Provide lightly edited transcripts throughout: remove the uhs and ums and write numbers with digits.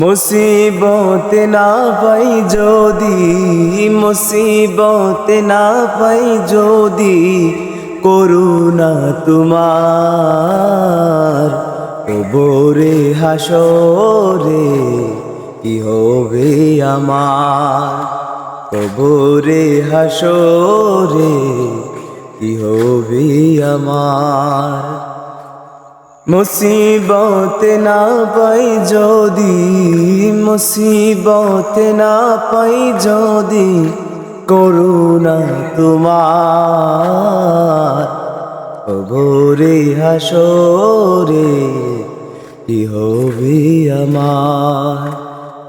মুসিবত না পাই যদি, মুসিবত না পাই যদি, করুণা তোমার কবরে হাসরে কি হবে আমার, কবরে হাসরে কি হবে আমার। মুসিবত না পাই যদি, মুসিবত না পাই যদি, করুণা তোমার কবরে হাসরে কি হবে আমার,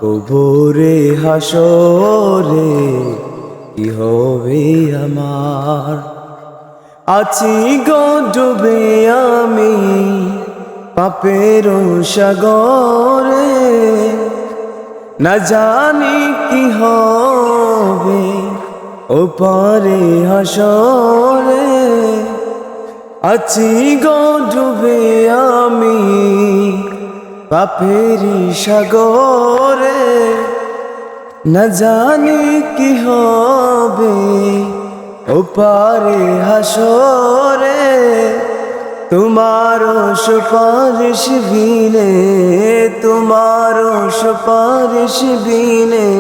কবরে হাসরে কি হবে আমার। আছি গো ডুবে আমি পাপের সাগরে, না জানি কি হবে ওপারে হাসরে। আছি গো ডুবে আমি পাপের সাগরে, না জানি কি হবে ওপারে হাসরে। তোমারো সুপারিশ বিনে, তোমারো সুপারিশ বিনে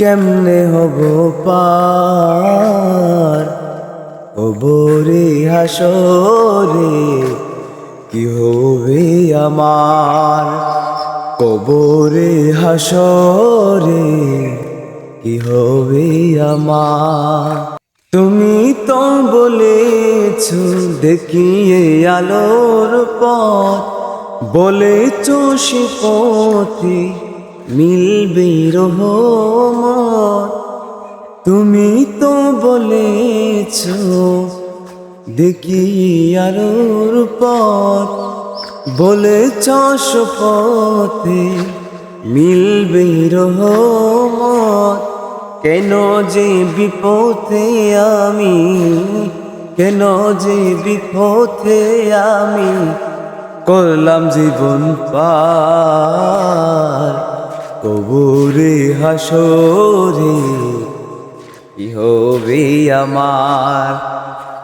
কেমনে হব পার, কবরে হাসরে কি হবে আমার, কবরে হাসরে কি হবে আমার। তুমি তো বলেছ দেখিয়ে আলোর পথ, বলেছ সে পথে মিলবে রহমত। তুমি তো বলেছ দেখিয়ে আলোর পথ, বলেছ সে পথে মিলবে রহমত। কেন যে বিপথে আমি, কেন যে বিপথে আমি করলাম জীবন পার, কবরে হাসরে কি হবে আমার,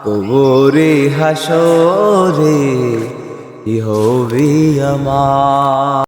কবরে হাসরে কি হবে আমার।